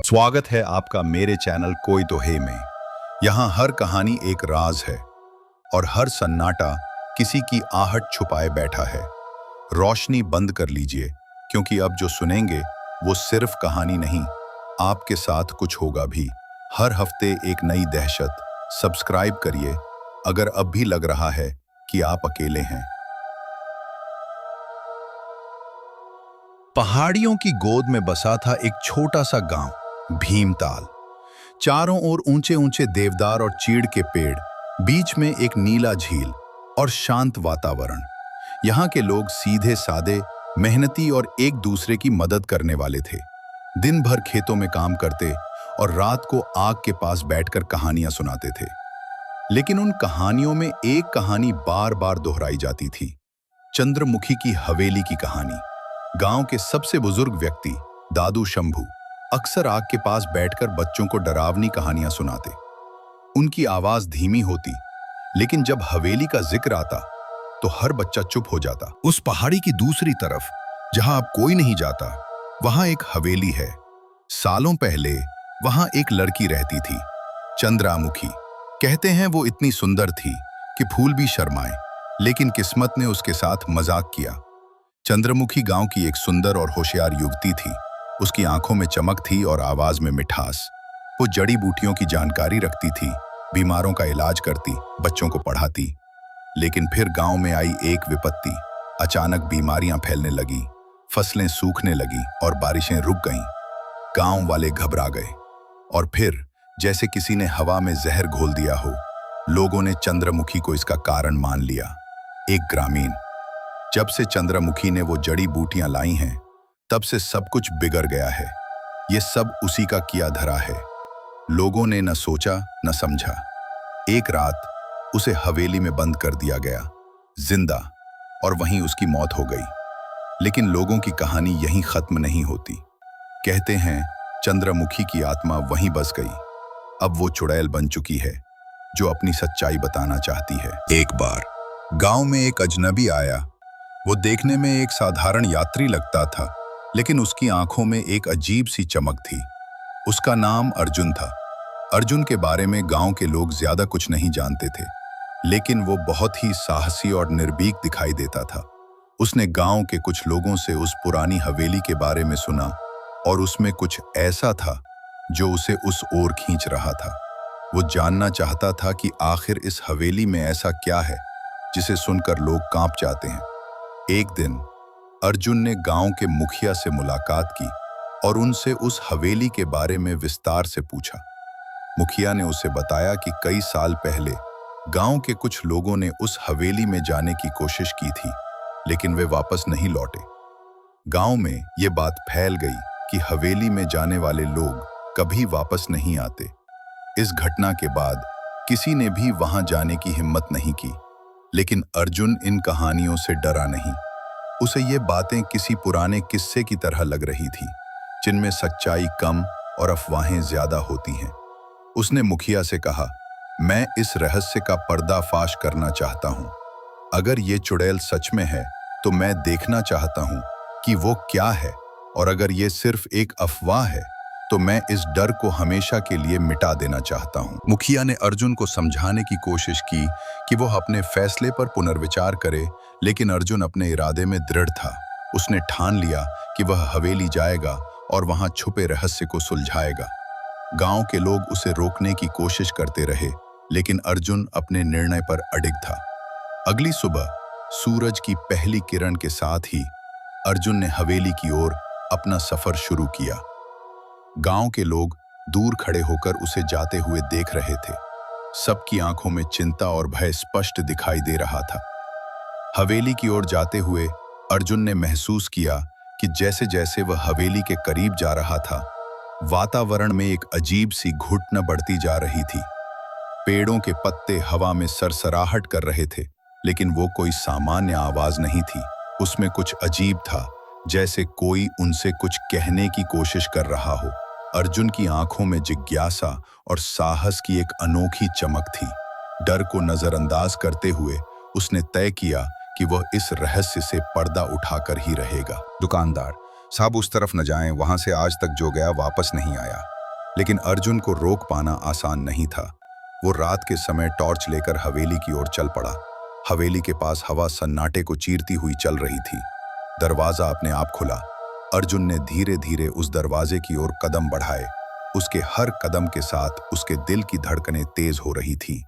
स्वागत है आपका मेरे चैनल कोई तो है में। यहाँ हर कहानी एक राज है और हर सन्नाटा किसी की आहट छुपाए बैठा है। रोशनी बंद कर लीजिए क्योंकि अब जो सुनेंगे वो सिर्फ कहानी नहीं, आपके साथ कुछ होगा भी। हर हफ्ते एक नई दहशत। सब्सक्राइब करिए अगर अब भी लग रहा है कि आप अकेले हैं। पहाड़ियों की गोद में बसा था एक छोटा सा गांव, भीमताल। चारों ओर ऊंचे ऊंचे देवदार और चीड़ के पेड़, बीच में एक नीला झील और शांत वातावरण। यहाँ के लोग सीधे सादे, मेहनती और एक दूसरे की मदद करने वाले थे। दिन भर खेतों में काम करते और रात को आग के पास बैठकर कहानियां सुनाते थे। लेकिन उन कहानियों में एक कहानी बार बार दोहराई जाती थी, चंद्रमुखी की हवेली की कहानी। गांव के सबसे बुजुर्ग व्यक्ति दादू शंभू अक्सर आग के पास बैठकर बच्चों को डरावनी कहानियां सुनाते। उनकी आवाज धीमी होती, लेकिन जब हवेली का जिक्र आता तो हर बच्चा चुप हो जाता। उस पहाड़ी की दूसरी तरफ, जहां अब कोई नहीं जाता, वहां एक हवेली है। सालों पहले वहां एक लड़की रहती थी, चंद्रमुखी। कहते हैं वो इतनी सुंदर थी कि फूल भी शर्माए, लेकिन किस्मत ने उसके साथ मजाक किया। चंद्रमुखी गांव की एक सुंदर और होशियार युवती थी। उसकी आंखों में चमक थी और आवाज में मिठास। वो जड़ी बूटियों की जानकारी रखती थी, बीमारों का इलाज करती, बच्चों को पढ़ाती। लेकिन फिर गांव में आई एक विपत्ति। अचानक बीमारियां फैलने लगी, फसलें सूखने लगी और बारिशें रुक गईं। गांव वाले घबरा गए और फिर जैसे किसी ने हवा में जहर घोल दिया हो, लोगों ने चंद्रमुखी को इसका कारण मान लिया। एक ग्रामीण। जब से चंद्रमुखी ने वो जड़ी बूटियां लाई हैं, तब से सब कुछ बिगड़ गया है। ये सब उसी का किया धरा है। लोगों ने न सोचा न समझा। एक रात उसे हवेली में बंद कर दिया गया, जिंदा, और वहीं उसकी मौत हो गई। लेकिन लोगों की कहानी यहीं खत्म नहीं होती। कहते हैं चंद्रमुखी की आत्मा वहीं बस गई। अब वो चुड़ैल बन चुकी है, जो अपनी सच्चाई बताना चाहती है। एक बार गांव में एक अजनबी आया। वो देखने में एक साधारण यात्री लगता था, लेकिन उसकी आंखों में एक अजीब सी चमक थी। उसका नाम अर्जुन था। अर्जुन के बारे में गांव के लोग ज्यादा कुछ नहीं जानते थे, लेकिन वो बहुत ही साहसी और निर्भीक दिखाई देता था। उसने गांव के कुछ लोगों से उस पुरानी हवेली के बारे में सुना और उसमें कुछ ऐसा था जो उसे उस ओर खींच रहा था। वो जानना चाहता था कि आखिर इस हवेली में ऐसा क्या है जिसे सुनकर लोग कांप जाते हैं। एक दिन अर्जुन ने गांव के मुखिया से मुलाकात की और उनसे उस हवेली के बारे में विस्तार से पूछा। मुखिया ने उसे बताया कि कई साल पहले गांव के कुछ लोगों ने उस हवेली में जाने की कोशिश की थी, लेकिन वे वापस नहीं लौटे। गांव में ये बात फैल गई कि हवेली में जाने वाले लोग कभी वापस नहीं आते। इस घटना के बाद किसी ने भी वहां जाने की हिम्मत नहीं की। लेकिन अर्जुन इन कहानियों से डरा नहीं। उसे ये बातें किसी पुराने किस्से की तरह लग रही थी, जिनमें सच्चाई कम और अफवाहें ज्यादा होती हैं। उसने मुखिया से कहा, मैं इस रहस्य का पर्दाफाश करना चाहता हूँ। अगर ये चुड़ैल सच में है तो मैं देखना चाहता हूँ कि वो क्या है, और अगर ये सिर्फ एक अफवाह है तो मैं इस डर को हमेशा के लिए मिटा देना चाहता हूँ। मुखिया ने अर्जुन को समझाने की कोशिश की कि वो अपने फैसले पर पुनर्विचार करे, लेकिन अर्जुन अपने इरादे में दृढ़ था। उसने ठान लिया कि वह हवेली जाएगा और वहां छुपे रहस्य को सुलझाएगा। गांव के लोग उसे रोकने की कोशिश करते रहे, लेकिन अर्जुन अपने निर्णय पर अडिग था। अगली सुबह सूरज की पहली किरण के साथ ही अर्जुन ने हवेली की ओर अपना सफर शुरू किया। गांव के लोग दूर खड़े होकर उसे जाते हुए देख रहे थे। सबकी आंखों में चिंता और भय स्पष्ट दिखाई दे रहा था। हवेली की ओर जाते हुए अर्जुन ने महसूस किया कि जैसे जैसे वह हवेली के करीब जा रहा था, वातावरण में एक अजीब सी घुटन बढ़ती जा रही थी। पेड़ों के पत्ते हवा में सरसराहट कर रहे थे, लेकिन वो कोई सामान्य आवाज नहीं थी। उसमें कुछ अजीब था, जैसे कोई उनसे कुछ कहने की कोशिश कर रहा हो। अर्जुन की आंखों में जिज्ञासा और साहस की एक अनोखी चमक थी। डर को नजरअंदाज करते हुए उसने तय किया कि वह इस रहस्य से पर्दा उठाकर ही रहेगा। दुकानदार, साहब उस तरफ न जाएं, वहां से आज तक जो गया वापस नहीं आया। लेकिन अर्जुन को रोक पाना आसान नहीं था। वो रात के समय टॉर्च लेकर हवेली की ओर चल पड़ा। हवेली के पास हवा सन्नाटे को चीरती हुई चल रही थी। दरवाजा अपने आप खुला। अर्जुन ने धीरे धीरे उस दरवाजे की ओर कदम बढ़ाए। उसके हर कदम के साथ उसके दिल की धड़कनें तेज हो रही थी।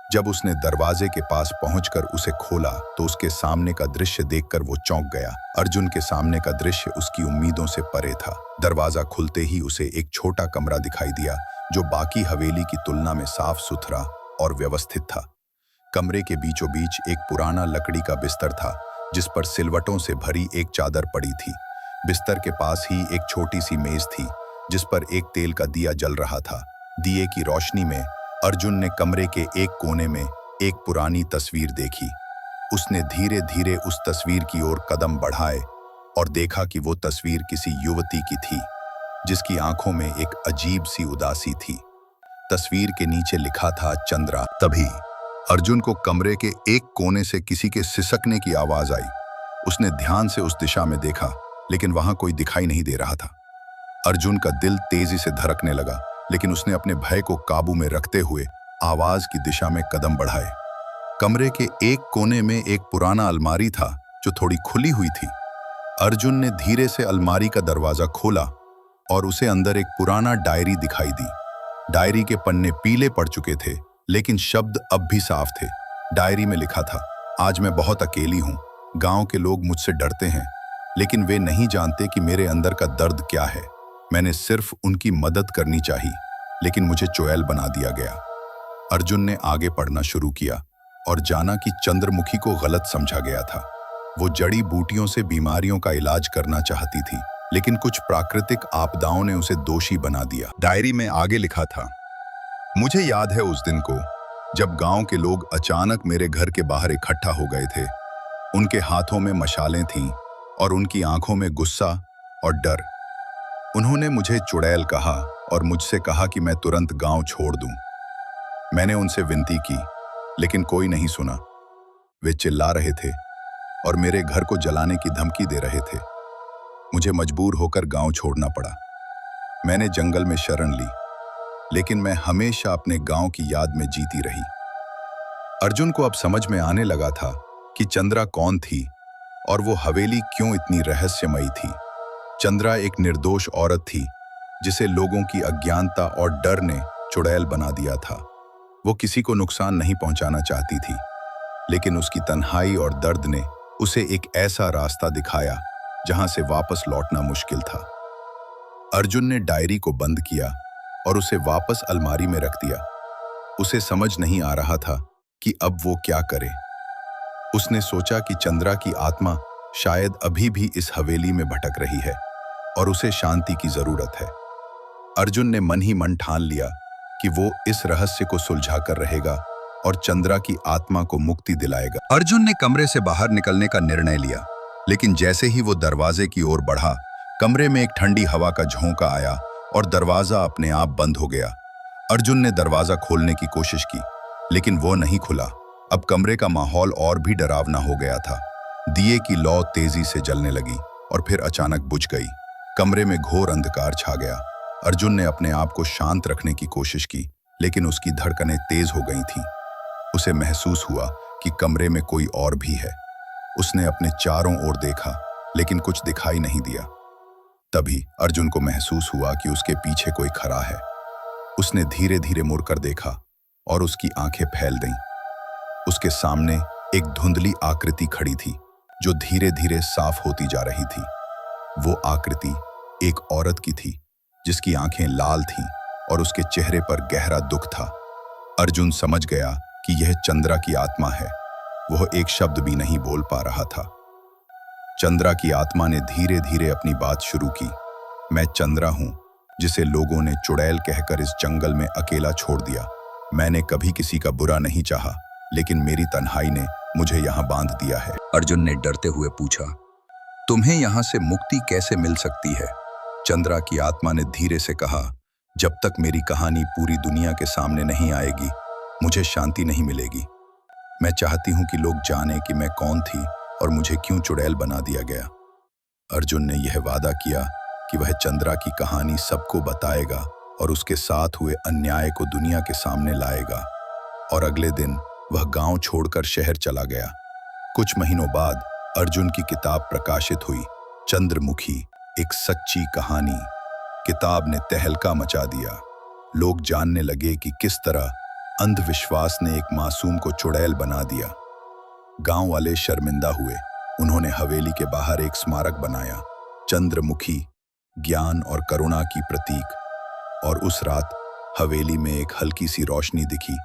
जब उसने दरवाजे के पास पहुंचकर उसे खोला तो उसके सामने का दृश्य देखकर वो चौंक गया। अर्जुन के सामने का दृश्य उसकी उम्मीदों से परे था। दरवाजा खुलते ही उसे एक छोटा कमरा दिखाई दिया जो बाकी हवेली की तुलना में साफ सुथरा और व्यवस्थित था। कमरे के बीचों बीच एक पुराना लकड़ी का बिस्तर था जिस पर सिलवटों से भरी एक चादर पड़ी थी। बिस्तर के पास ही एक छोटी सी मेज थी जिस पर एक तेल का दिया जल रहा था। दिए की रोशनी में अर्जुन ने कमरे के एक कोने में एक पुरानी तस्वीर देखी। उसने धीरे धीरे उस तस्वीर की ओर कदम बढ़ाए और देखा कि वो तस्वीर किसी युवती की थी जिसकी आंखों में एक अजीब सी उदासी थी। तस्वीर के नीचे लिखा था चंद्रा। तभी अर्जुन को कमरे के एक कोने से किसी के सिसकने की आवाज आई। उसने ध्यान से उस दिशा में देखा लेकिन वहां कोई दिखाई नहीं दे रहा था। अर्जुन का दिल तेजी से धड़कने लगा लेकिन उसने अपने भय को काबू में रखते हुए आवाज की दिशा में कदम बढ़ाए। कमरे के एक कोने में एक पुराना अलमारी था जो थोड़ी खुली हुई थी। अर्जुन ने धीरे से अलमारी का दरवाजा खोला और उसे अंदर एक पुराना डायरी दिखाई दी। डायरी के पन्ने पीले पड़ चुके थे लेकिन शब्द अब भी साफ थे। डायरी में लिखा था, आज मैं बहुत अकेली हूँ। गांव के लोग मुझसे डरते हैं लेकिन वे नहीं जानते कि मेरे अंदर का दर्द क्या है। मैंने सिर्फ उनकी मदद करनी चाहिए लेकिन मुझे चुड़ैल बना दिया गया। अर्जुन ने आगे पढ़ना शुरू किया और जाना कि चंद्रमुखी को गलत समझा गया था। वो जड़ी बूटियों से बीमारियों का इलाज करना चाहती थी लेकिन कुछ प्राकृतिक आपदाओं ने उसे दोषी बना दिया। डायरी में आगे लिखा था, मुझे याद है उस दिन को जब गांव के लोग अचानक मेरे घर के बाहर इकट्ठा हो गए थे। उनके हाथों में मशालें थीं और उनकी आंखों में गुस्सा और डर। उन्होंने मुझे चुड़ैल कहा और मुझसे कहा कि मैं तुरंत गांव छोड़ दूं। मैंने उनसे विनती की लेकिन कोई नहीं सुना। वे चिल्ला रहे थे और मेरे घर को जलाने की धमकी दे रहे थे। मुझे मजबूर होकर गांव छोड़ना पड़ा। मैंने जंगल में शरण ली लेकिन मैं हमेशा अपने गांव की याद में जीती रही। अर्जुन को अब समझ में आने लगा था कि चंद्रा कौन थी और वो हवेली क्यों इतनी रहस्यमयी थी। चंद्रा एक निर्दोष औरत थी जिसे लोगों की अज्ञानता और डर ने चुड़ैल बना दिया था। वो किसी को नुकसान नहीं पहुंचाना चाहती थी लेकिन उसकी तन्हाई और दर्द ने उसे एक ऐसा रास्ता दिखाया जहां से वापस लौटना मुश्किल था। अर्जुन ने डायरी को बंद किया और उसे वापस अलमारी में रख दिया। उसे समझ नहीं आ रहा था कि अब वो क्या करे। उसने सोचा कि चंद्रा की आत्मा शायद अभी भी इस हवेली में भटक रही है और उसे शांति की जरूरत है। अर्जुन ने मन ही मन ठान लिया कि वो इस रहस्य को सुलझा कर रहेगा और चंद्रा की आत्मा को मुक्ति दिलाएगा। अर्जुन ने कमरे से बाहर निकलने का निर्णय लिया लेकिन जैसे ही वो दरवाजे की ओर बढ़ा, कमरे में एक ठंडी हवा का झोंका आया और दरवाजा अपने आप बंद हो गया। अर्जुन ने दरवाजा खोलने की कोशिश की लेकिन वो नहीं खुला। अब कमरे का माहौल और भी डरावना हो गया था। दिए की लौ तेजी से जलने लगी और फिर अचानक बुझ गई। कमरे में घोर अंधकार छा गया। अर्जुन ने अपने आप को शांत रखने की कोशिश की लेकिन उसकी धड़कनें तेज हो गई थीं। उसे महसूस हुआ कि कमरे में कोई और भी है। उसने अपने चारों ओर देखा लेकिन कुछ दिखाई नहीं दिया। तभी अर्जुन को महसूस हुआ कि उसके पीछे कोई खड़ा है। उसने धीरे धीरे मुड़कर देखा और उसकी आंखें फैल गईं। उसके सामने एक धुंधली आकृति खड़ी थी जो धीरे धीरे साफ होती जा रही थी। वो आकृति एक औरत की थी जिसकी आंखें लाल थीं और उसके चेहरे पर गहरा दुख था। अर्जुन समझ गया कि यह चंद्रा की आत्मा है। वह एक शब्द भी नहीं बोल पा रहा था। चंद्रा की आत्मा ने धीरे धीरे अपनी बात शुरू की। मैं चंद्रा हूं जिसे लोगों ने चुड़ैल कहकर इस जंगल में अकेला छोड़ दिया। मैंने कभी किसी का बुरा नहीं चाहा लेकिन मेरी तन्हाई ने मुझे यहाँ बांध दिया है। अर्जुन ने डरते हुए पूछा, तुम्हें यहाँ से मुक्ति कैसे मिल सकती है? चंद्रा की आत्मा ने धीरे से कहा, जब तक मेरी कहानी पूरी दुनिया के सामने नहीं आएगी मुझे शांति नहीं मिलेगी। मैं चाहती हूँ कि लोग जाने कि मैं कौन थी और मुझे क्यों चुड़ैल बना दिया गया। अर्जुन ने यह वादा किया कि वह चंद्रा की कहानी सबको बताएगा और उसके साथ हुए अन्याय को दुनिया के सामने लाएगा। और अगले दिन वह गांव छोड़कर शहर चला गया। कुछ महीनों बाद अर्जुन की किताब प्रकाशित हुई, चंद्रमुखी, एक सच्ची कहानी। किताब ने तहलका मचा दिया। लोग जानने लगे कि किस तरह अंधविश्वास ने एक मासूम को चुड़ैल बना दिया। गांव वाले शर्मिंदा हुए। उन्होंने हवेली के बाहर एक स्मारक बनाया, चंद्रमुखी, ज्ञान और करुणा की प्रतीक। और उस रात हवेली में एक हल्की सी रोशनी दिखी,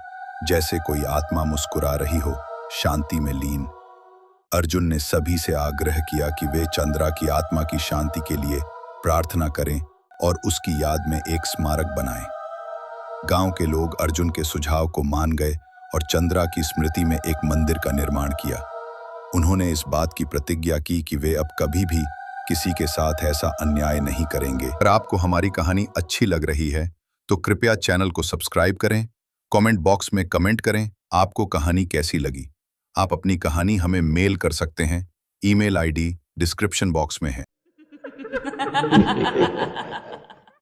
जैसे कोई आत्मा मुस्कुरा रही हो, शांति में लीन। अर्जुन ने सभी से आग्रह किया कि वे चंद्रा की आत्मा की शांति के लिए प्रार्थना करें और उसकी याद में एक स्मारक बनाएं। गांव के लोग अर्जुन के सुझाव को मान गए और चंद्रा की स्मृति में एक मंदिर का निर्माण किया। उन्होंने इस बात की प्रतिज्ञा की कि वे अब कभी भी किसी के साथ ऐसा अन्याय नहीं करेंगे। अगर आपको हमारी कहानी अच्छी लग रही है तो कृपया चैनल को सब्सक्राइब करें, कमेंट बॉक्स में कमेंट करें आपको कहानी कैसी लगी। आप अपनी कहानी हमें मेल कर सकते हैं, ईमेल आईडी डिस्क्रिप्शन बॉक्स में है।